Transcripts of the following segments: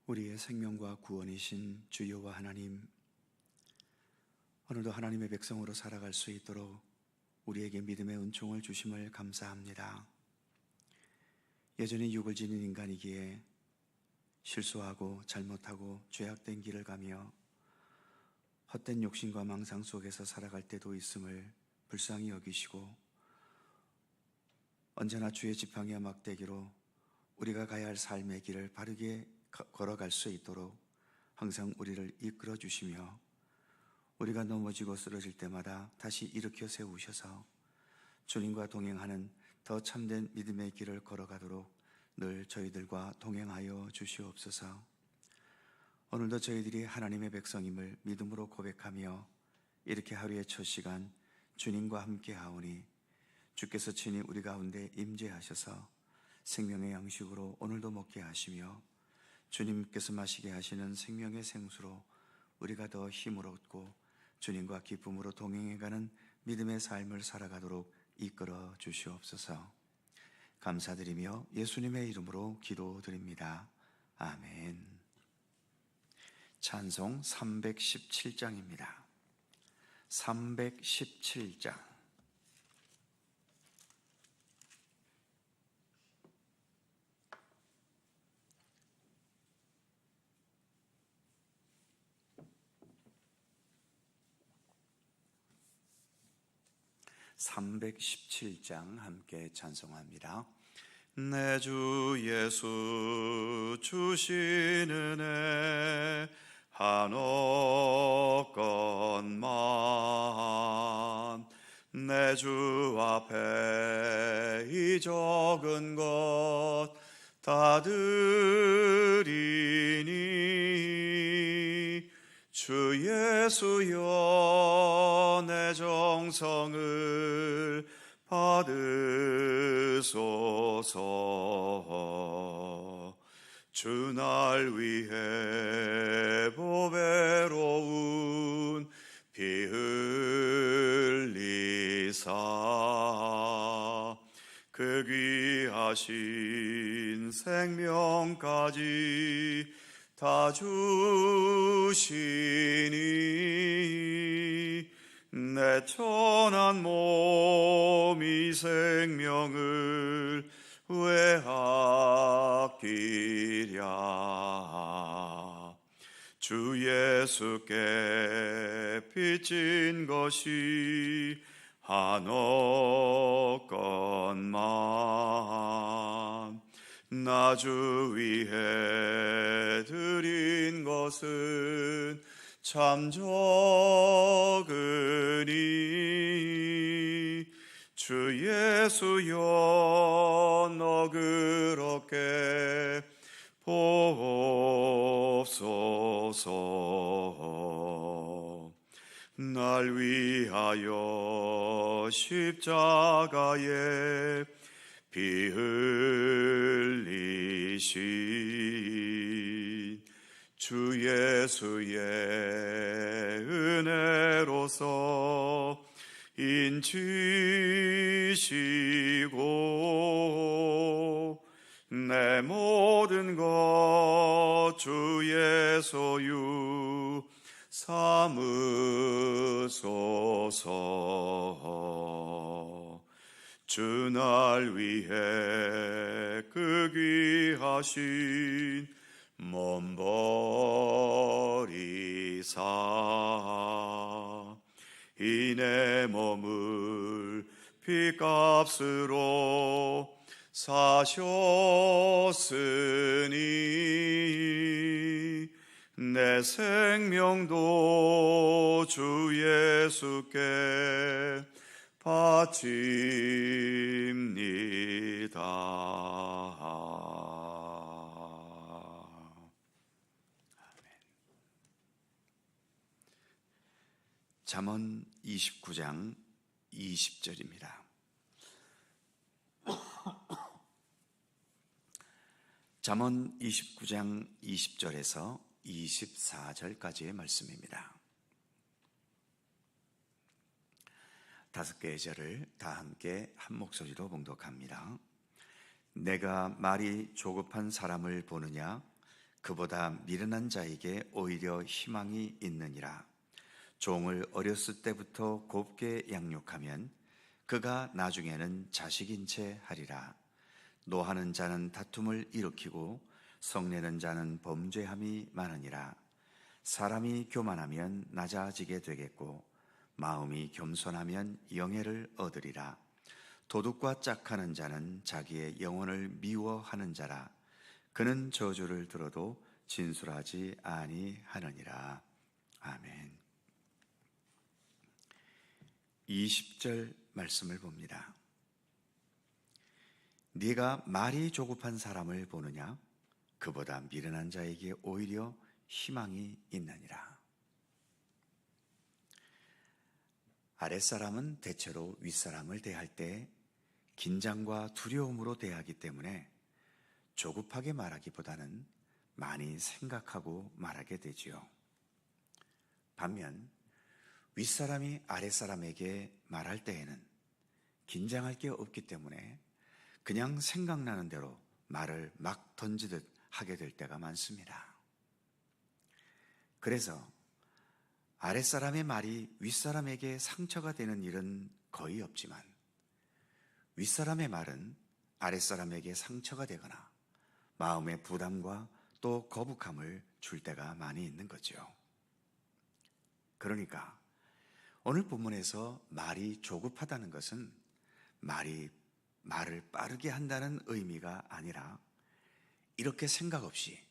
우리의 생명과 구원이신 주 여호와 하나님, 오늘도 하나님의 백성으로 살아갈 수 있도록 우리에게 믿음의 은총을 주심을 감사합니다. 여전히 육을 지닌 인간이기에 실수하고 잘못하고 죄악된 길을 가며 헛된 욕심과 망상 속에서 살아갈 때도 있음을 불쌍히 여기시고, 언제나 주의 지팡이와 막대기로 우리가 가야 할 삶의 길을 바르게 걸어갈 수 있도록 항상 우리를 이끌어 주시며, 우리가 넘어지고 쓰러질 때마다 다시 일으켜 세우셔서 주님과 동행하는 더 참된 믿음의 길을 걸어가도록 늘 저희들과 동행하여 주시옵소서. 오늘도 저희들이 하나님의 백성임을 믿음으로 고백하며 이렇게 하루의 첫 시간 주님과 함께 하오니, 주께서 친히 우리 가운데 임재하셔서 생명의 양식으로 오늘도 먹게 하시며 주님께서 마시게 하시는 생명의 생수로 우리가 더 힘을 얻고 주님과 기쁨으로 동행해가는 믿음의 삶을 살아가도록 이끌어 주시옵소서. 감사드리며 예수님의 이름으로 기도드립니다. 아멘. 찬송 317장입니다. 317장. 함께 찬송합니다. 내 주 예수 주신 은혜 한없건만, 내 주 앞에 이 적은 것 다 드리니, 주 예수여 내 정성을 받으소서. 주 날 위해 보배로운 피 흘리사, 그 귀하신 생명까지 다 주시니, 내 천한 몸 이 생명을 왜 아끼랴. 주 예수께 빚진 것이 한없건만, 나 주 위해 드린 것은 참 적으니, 주 예수여 너 그렇게 보옵소서. 날 위하여 십자가에 피 흘리신 주 예수의 은혜로서 인치시고, 내 모든 것 주의 소유 삼으소서. 주 날 위해 그 귀하신 몸 버리사, 이 내 몸을 피값으로 사셨으니, 내 생명도 주 예수께 바칩니다. 잠언 29장 20절입니다. 잠언 29장 20절에서 24절까지의 말씀입니다. 5개의 절을 다 함께 한 목소리로 봉독합니다. 내가 말이 조급한 사람을 보느냐? 그보다 미련한 자에게 오히려 희망이 있느니라. 종을 어렸을 때부터 곱게 양육하면 그가 나중에는 자식인 채 하리라. 노하는 자는 다툼을 일으키고 성내는 자는 범죄함이 많으니라. 사람이 교만하면 낮아지게 되겠고 마음이 겸손하면 영예를 얻으리라. 도둑과 짝하는 자는 자기의 영혼을 미워하는 자라. 그는 저주를 들어도 진술하지 아니하느니라. 아멘. 20절 말씀을 봅니다. 네가 말이 조급한 사람을 보느냐? 그보다 미련한 자에게 오히려 희망이 있느니라. 아랫사람은 대체로 윗사람을 대할 때 긴장과 두려움으로 대하기 때문에 조급하게 말하기보다는 많이 생각하고 말하게 되지요. 반면 윗사람이 아랫사람에게 말할 때에는 긴장할 게 없기 때문에 그냥 생각나는 대로 말을 막 던지듯 하게 될 때가 많습니다. 그래서 아랫사람의 말이 윗사람에게 상처가 되는 일은 거의 없지만 윗사람의 말은 아랫사람에게 상처가 되거나 마음의 부담과 또 거북함을 줄 때가 많이 있는 거죠. 그러니까 오늘 본문에서 말이 조급하다는 것은 말을 빠르게 한다는 의미가 아니라 이렇게 생각 없이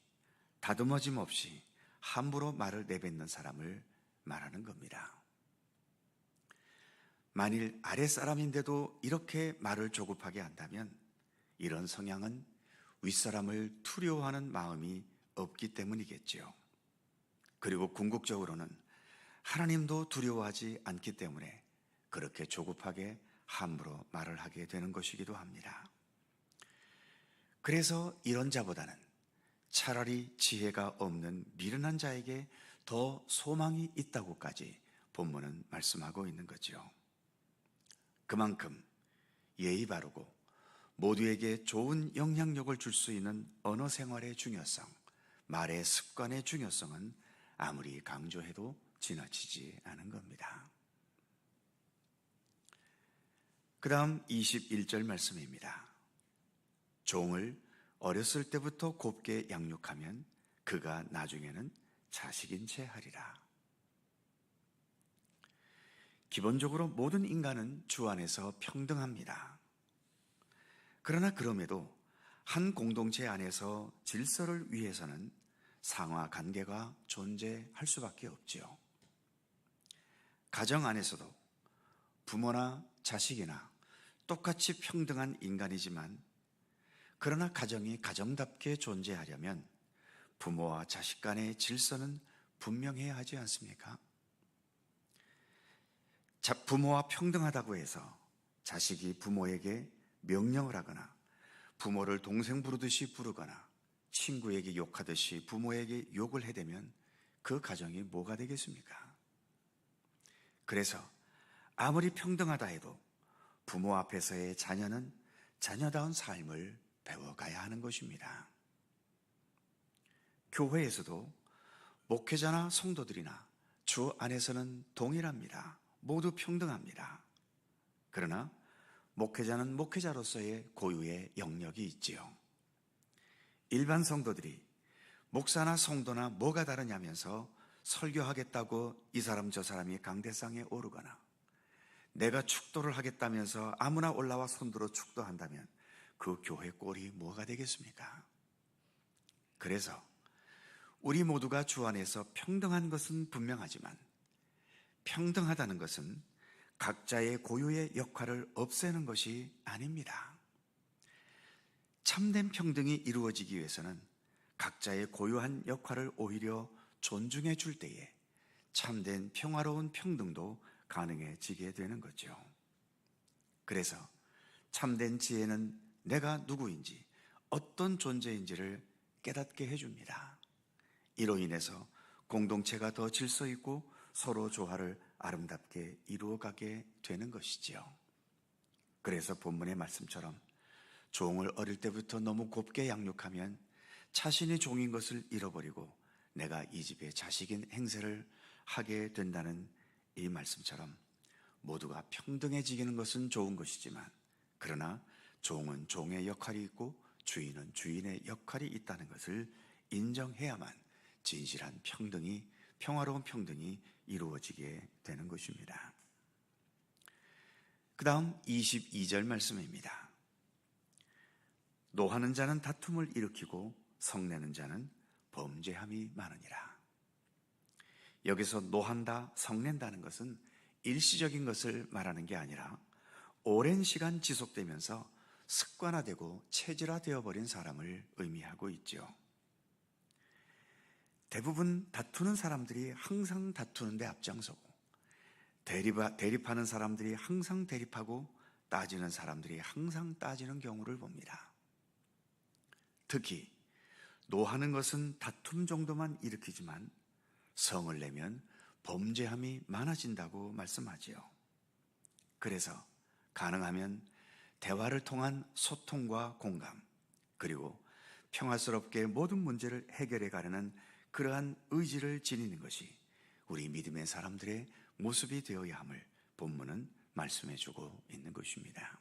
다듬어짐 없이 함부로 말을 내뱉는 사람을 말하는 겁니다. 만일 아랫사람인데도 이렇게 말을 조급하게 한다면 이런 성향은 윗사람을 두려워하는 마음이 없기 때문이겠지요. 그리고 궁극적으로는 하나님도 두려워하지 않기 때문에 그렇게 조급하게 함부로 말을 하게 되는 것이기도 합니다. 그래서 이런 자보다는 차라리 지혜가 없는 미련한 자에게 더 소망이 있다고까지 본문은 말씀하고 있는 거죠. 그만큼 예의 바르고 모두에게 좋은 영향력을 줄 수 있는 언어 생활의 중요성, 말의 습관의 중요성은 아무리 강조해도 지나치지 않은 겁니다. 그 다음 21절 말씀입니다. 종을 어렸을 때부터 곱게 양육하면 그가 나중에는 자식인 채 하리라. 기본적으로 모든 인간은 주 안에서 평등합니다. 그러나 그럼에도 한 공동체 안에서 질서를 위해서는 상하 관계가 존재할 수밖에 없지요. 가정 안에서도 부모나 자식이나 똑같이 평등한 인간이지만 그러나 가정이 가정답게 존재하려면 부모와 자식 간의 질서는 분명해야 하지 않습니까? 부모와 평등하다고 해서 자식이 부모에게 명령을 하거나 부모를 동생 부르듯이 부르거나 친구에게 욕하듯이 부모에게 욕을 해대면 그 가정이 뭐가 되겠습니까? 그래서 아무리 평등하다 해도 부모 앞에서의 자녀는 자녀다운 삶을 배워가야 하는 것입니다. 교회에서도 목회자나 성도들이나 주 안에서는 동일합니다. 모두 평등합니다. 그러나 목회자는 목회자로서의 고유의 영역이 있지요. 일반 성도들이 목사나 성도나 뭐가 다르냐면서 설교하겠다고 이 사람 저 사람이 강대상에 오르거나 내가 축도를 하겠다면서 아무나 올라와 손들어 축도한다면 그 교회 꼴이 뭐가 되겠습니까? 그래서 우리 모두가 주 안에서 평등한 것은 분명하지만 평등하다는 것은 각자의 고유의 역할을 없애는 것이 아닙니다. 참된 평등이 이루어지기 위해서는 각자의 고유한 역할을 오히려 존중해 줄 때에 참된 평화로운 평등도 가능해지게 되는 거죠. 그래서 참된 지혜는 내가 누구인지 어떤 존재인지를 깨닫게 해줍니다. 이로 인해서 공동체가 더 질서 있고 서로 조화를 아름답게 이루어가게 되는 것이지요. 그래서 본문의 말씀처럼 종을 어릴 때부터 너무 곱게 양육하면 자신이 종인 것을 잃어버리고 내가 이 집의 자식인 행세를 하게 된다는 이 말씀처럼 모두가 평등해지는 것은 좋은 것이지만, 그러나 종은 종의 역할이 있고 주인은 주인의 역할이 있다는 것을 인정해야만 진실한 평등이, 평화로운 평등이 이루어지게 되는 것입니다. 그 다음 22절 말씀입니다. 노하는 자는 다툼을 일으키고 성내는 자는 범죄함이 많으니라. 여기서 노한다, 성낸다는 것은 일시적인 것을 말하는 게 아니라 오랜 시간 지속되면서 습관화되고 체질화되어 버린 사람을 의미하고 있죠. 대부분 다투는 사람들이 항상 다투는 데 앞장서고, 대립하는 사람들이 항상 대립하고, 따지는 사람들이 항상 따지는 경우를 봅니다. 특히 노하는 것은 다툼 정도만 일으키지만 성을 내면 범죄함이 많아진다고 말씀하지요. 그래서 가능하면 대화를 통한 소통과 공감, 그리고 평화스럽게 모든 문제를 해결해 가려는 그러한 의지를 지니는 것이 우리 믿음의 사람들의 모습이 되어야 함을 본문은 말씀해 주고 있는 것입니다.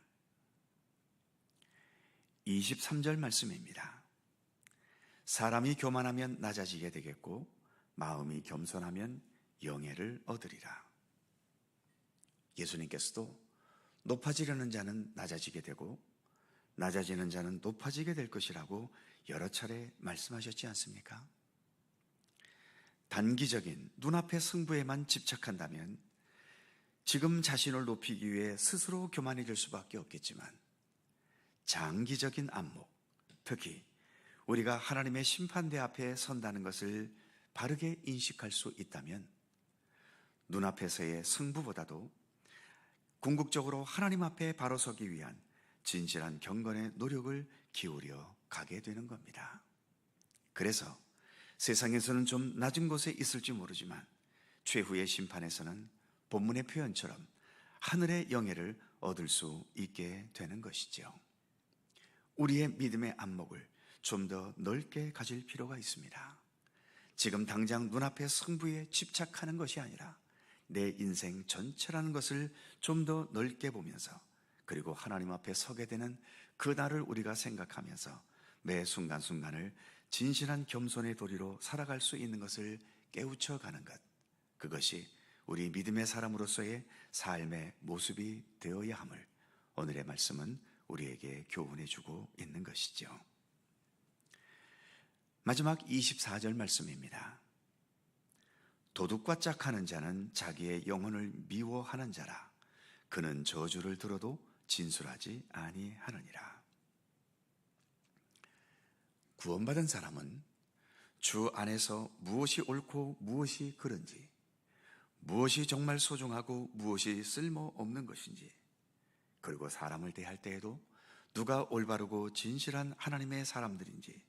23절 말씀입니다. 사람이 교만하면 낮아지게 되겠고 마음이 겸손하면 영예를 얻으리라. 예수님께서도 높아지려는 자는 낮아지게 되고 낮아지는 자는 높아지게 될 것이라고 여러 차례 말씀하셨지 않습니까? 단기적인 눈앞의 승부에만 집착한다면 지금 자신을 높이기 위해 스스로 교만해질 수밖에 없겠지만, 장기적인 안목, 특히 우리가 하나님의 심판대 앞에 선다는 것을 바르게 인식할 수 있다면 눈앞에서의 승부보다도 궁극적으로 하나님 앞에 바로 서기 위한 진실한 경건의 노력을 기울여 가게 되는 겁니다. 그래서 세상에서는 좀 낮은 곳에 있을지 모르지만 최후의 심판에서는 본문의 표현처럼 하늘의 영예를 얻을 수 있게 되는 것이죠. 우리의 믿음의 안목을 좀 더 넓게 가질 필요가 있습니다. 지금 당장 눈앞의 승부에 집착하는 것이 아니라 내 인생 전체라는 것을 좀 더 넓게 보면서, 그리고 하나님 앞에 서게 되는 그날을 우리가 생각하면서 매 순간순간을 진실한 겸손의 도리로 살아갈 수 있는 것을 깨우쳐가는 것, 그것이 우리 믿음의 사람으로서의 삶의 모습이 되어야 함을 오늘의 말씀은 우리에게 교훈해주고 있는 것이죠. 마지막 24절 말씀입니다. 도둑과 짝하는 자는 자기의 영혼을 미워하는 자라. 그는 저주를 들어도 진술하지 아니하느니라. 구원받은 사람은 주 안에서 무엇이 옳고 무엇이 그른지, 무엇이 정말 소중하고 무엇이 쓸모없는 것인지, 그리고 사람을 대할 때에도 누가 올바르고 진실한 하나님의 사람들인지,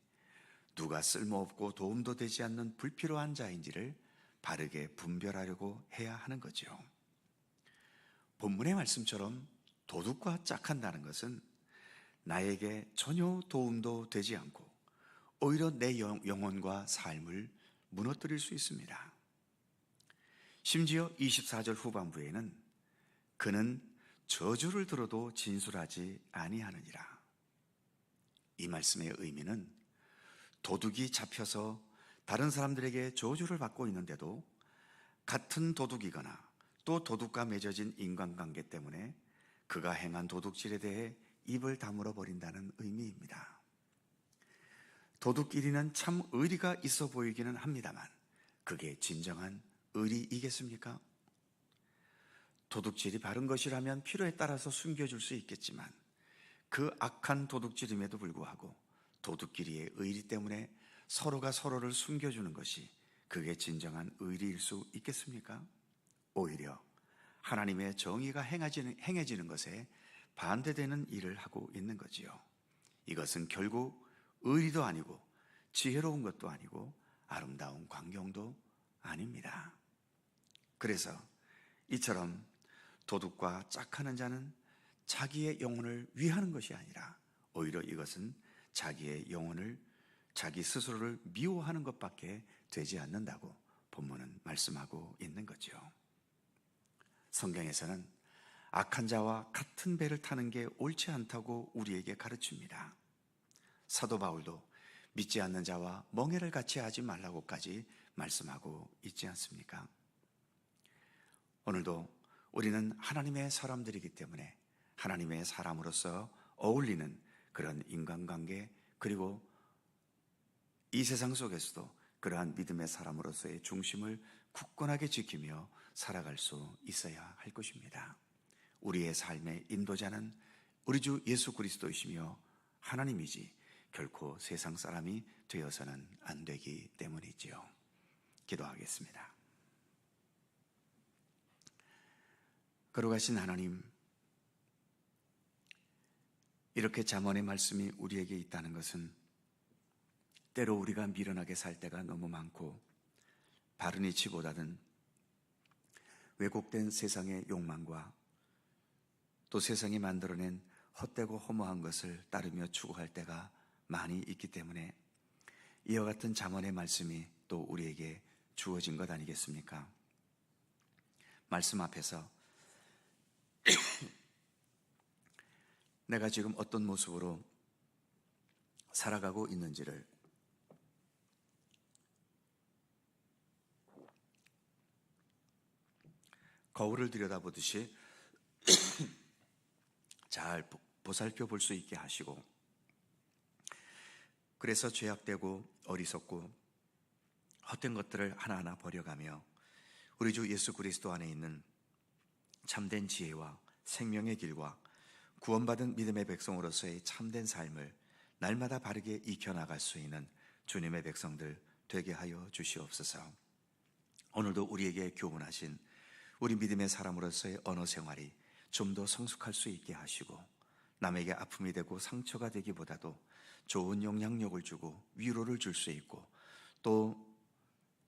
누가 쓸모없고 도움도 되지 않는 불필요한 자인지를 바르게 분별하려고 해야 하는 거죠. 본문의 말씀처럼 도둑과 짝한다는 것은 나에게 전혀 도움도 되지 않고 오히려 내 영혼과 삶을 무너뜨릴 수 있습니다. 심지어 24절 후반부에는 그는 저주를 들어도 진술하지 아니하느니라. 이 말씀의 의미는 도둑이 잡혀서 다른 사람들에게 저주를 받고 있는데도 같은 도둑이거나 또 도둑과 맺어진 인간관계 때문에 그가 행한 도둑질에 대해 입을 다물어 버린다는 의미입니다. 도둑끼리는 참 의리가 있어 보이기는 합니다만 그게 진정한 의리이겠습니까? 도둑질이 바른 것이라면 필요에 따라서 숨겨줄 수 있겠지만 그 악한 도둑질임에도 불구하고 도둑끼리의 의리 때문에 서로가 서로를 숨겨주는 것이 그게 진정한 의리일 수 있겠습니까? 오히려 하나님의 정의가 행해지는 것에 반대되는 일을 하고 있는 거지요. 이것은 결국 의리도 아니고 지혜로운 것도 아니고 아름다운 광경도 아닙니다. 그래서 이처럼 도둑과 짝하는 자는 자기의 영혼을 위하는 것이 아니라 오히려 이것은 자기의 영혼을 자기 스스로를 미워하는 것밖에 되지 않는다고 본문은 말씀하고 있는 거죠. 성경에서는 악한 자와 같은 배를 타는 게 옳지 않다고 우리에게 가르칩니다. 사도 바울도 믿지 않는 자와 멍해를 같이 하지 말라고까지 말씀하고 있지 않습니까? 오늘도 우리는 하나님의 사람들이기 때문에 하나님의 사람으로서 어울리는 그런 인간관계, 그리고 이 세상 속에서도 그러한 믿음의 사람으로서의 중심을 굳건하게 지키며 살아갈 수 있어야 할 것입니다. 우리의 삶의 인도자는 우리 주 예수 그리스도이시며 하나님이지 결코 세상 사람이 되어서는 안 되기 때문이지요. 기도하겠습니다. 거룩하신 하나님, 이렇게 잠언의 말씀이 우리에게 있다는 것은 때로 우리가 미련하게 살 때가 너무 많고 바른 이치보다는 왜곡된 세상의 욕망과 또 세상이 만들어낸 헛되고 허무한 것을 따르며 추구할 때가 많이 있기 때문에 이와 같은 잠언의 말씀이 또 우리에게 주어진 것 아니겠습니까? 말씀 앞에서 내가 지금 어떤 모습으로 살아가고 있는지를 거울을 들여다보듯이 잘 보살펴 볼 수 있게 하시고, 그래서 죄악되고 어리석고 헛된 것들을 하나하나 버려가며 우리 주 예수 그리스도 안에 있는 참된 지혜와 생명의 길과 구원받은 믿음의 백성으로서의 참된 삶을 날마다 바르게 익혀나갈 수 있는 주님의 백성들 되게 하여 주시옵소서. 오늘도 우리에게 교훈하신 우리 믿음의 사람으로서의 언어 생활이 좀 더 성숙할 수 있게 하시고, 남에게 아픔이 되고 상처가 되기보다도 좋은 영향력을 주고 위로를 줄 수 있고, 또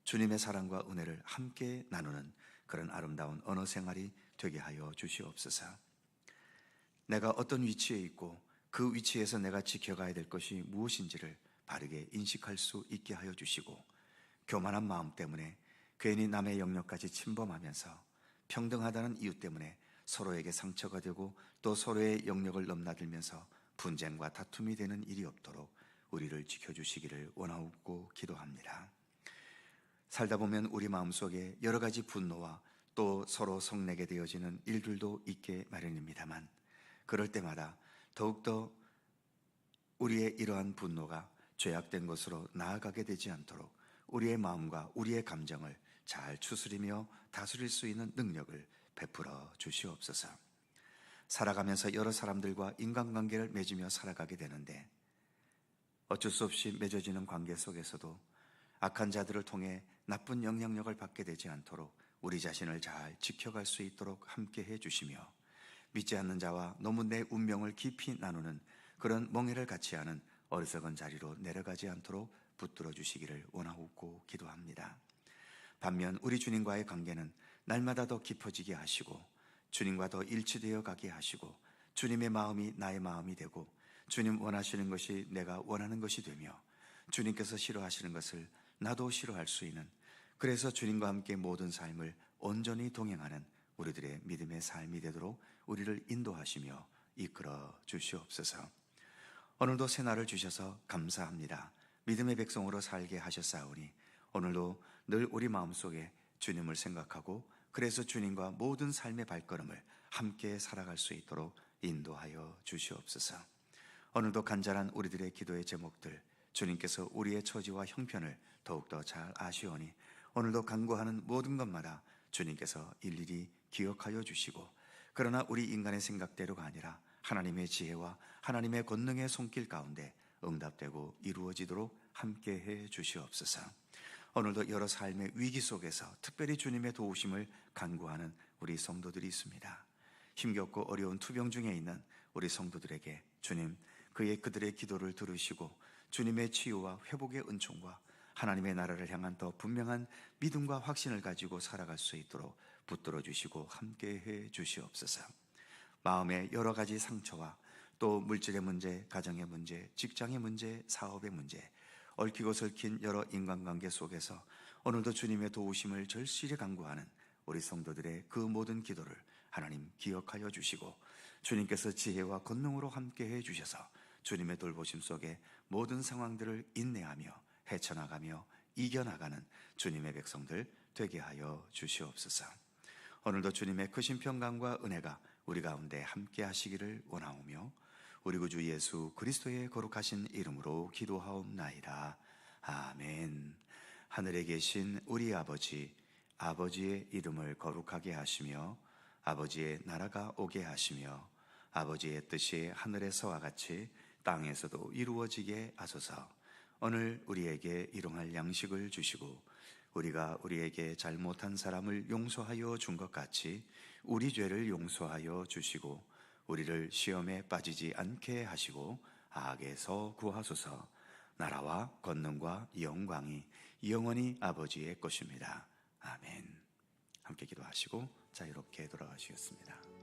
주님의 사랑과 은혜를 함께 나누는 그런 아름다운 언어 생활이 되게 하여 주시옵소서. 내가 어떤 위치에 있고 그 위치에서 내가 지켜가야 될 것이 무엇인지를 바르게 인식할 수 있게 하여 주시고, 교만한 마음 때문에 괜히 남의 영역까지 침범하면서 평등하다는 이유 때문에 서로에게 상처가 되고 또 서로의 영역을 넘나들면서 분쟁과 다툼이 되는 일이 없도록 우리를 지켜주시기를 원하옵고 기도합니다. 살다 보면 우리 마음속에 여러 가지 분노와 또 서로 성내게 되어지는 일들도 있게 마련입니다만, 그럴 때마다 더욱더 우리의 이러한 분노가 죄악된 것으로 나아가게 되지 않도록 우리의 마음과 우리의 감정을 잘 추스리며 다스릴 수 있는 능력을 베풀어 주시옵소서. 살아가면서 여러 사람들과 인간관계를 맺으며 살아가게 되는데 어쩔 수 없이 맺어지는 관계 속에서도 악한 자들을 통해 나쁜 영향력을 받게 되지 않도록 우리 자신을 잘 지켜갈 수 있도록 함께 해주시며, 믿지 않는 자와 너무 내 운명을 깊이 나누는 그런 멍해를 같이 하는 어리석은 자리로 내려가지 않도록 붙들어 주시기를 원하옵고 기도합니다. 반면 우리 주님과의 관계는 날마다 더 깊어지게 하시고 주님과 더 일치되어 가게 하시고 주님의 마음이 나의 마음이 되고 주님 원하시는 것이 내가 원하는 것이 되며 주님께서 싫어하시는 것을 나도 싫어할 수 있는, 그래서 주님과 함께 모든 삶을 온전히 동행하는 우리들의 믿음의 삶이 되도록 우리를 인도하시며 이끌어 주시옵소서. 오늘도 새날을 주셔서 감사합니다. 믿음의 백성으로 살게 하셨사오니 오늘도 늘 우리 마음속에 주님을 생각하고 그래서 주님과 모든 삶의 발걸음을 함께 살아갈 수 있도록 인도하여 주시옵소서. 오늘도 간절한 우리들의 기도의 제목들, 주님께서 우리의 처지와 형편을 더욱더 잘 아시오니 오늘도 간구하는 모든 것마다 주님께서 일일이 기억하여 주시고, 그러나 우리 인간의 생각대로가 아니라 하나님의 지혜와 하나님의 권능의 손길 가운데 응답되고 이루어지도록 함께해 주시옵소서. 오늘도 여러 삶의 위기 속에서 특별히 주님의 도우심을 간구하는 우리 성도들이 있습니다. 힘겹고 어려운 투병 중에 있는 우리 성도들에게 주님 그들의 기도를 들으시고 주님의 치유와 회복의 은총과 하나님의 나라를 향한 더 분명한 믿음과 확신을 가지고 살아갈 수 있도록 붙들어 주시고 함께해 주시옵소서. 마음의 여러 가지 상처와 또 물질의 문제, 가정의 문제, 직장의 문제, 사업의 문제, 얽히고 설킨 여러 인간관계 속에서 오늘도 주님의 도우심을 절실히 간구하는 우리 성도들의 그 모든 기도를 하나님 기억하여 주시고, 주님께서 지혜와 권능으로 함께해 주셔서 주님의 돌보심 속에 모든 상황들을 인내하며 헤쳐나가며 이겨나가는 주님의 백성들 되게 하여 주시옵소서. 오늘도 주님의 크신 평강과 은혜가 우리 가운데 함께 하시기를 원하오며, 우리 구주 예수 그리스도의 거룩하신 이름으로 기도하옵나이다. 아멘. 하늘에 계신 우리 아버지, 아버지의 이름을 거룩하게 하시며 아버지의 나라가 오게 하시며 아버지의 뜻이 하늘에서와 같이 땅에서도 이루어지게 하소서. 오늘 우리에게 일용할 양식을 주시고 우리가 우리에게 잘못한 사람을 용서하여 준 것 같이 우리 죄를 용서하여 주시고 우리를 시험에 빠지지 않게 하시고 악에서 구하소서. 나라와 권능과 영광이 영원히 아버지의 것입니다. 아멘. 함께 기도하시고 자유롭게 돌아가시겠습니다.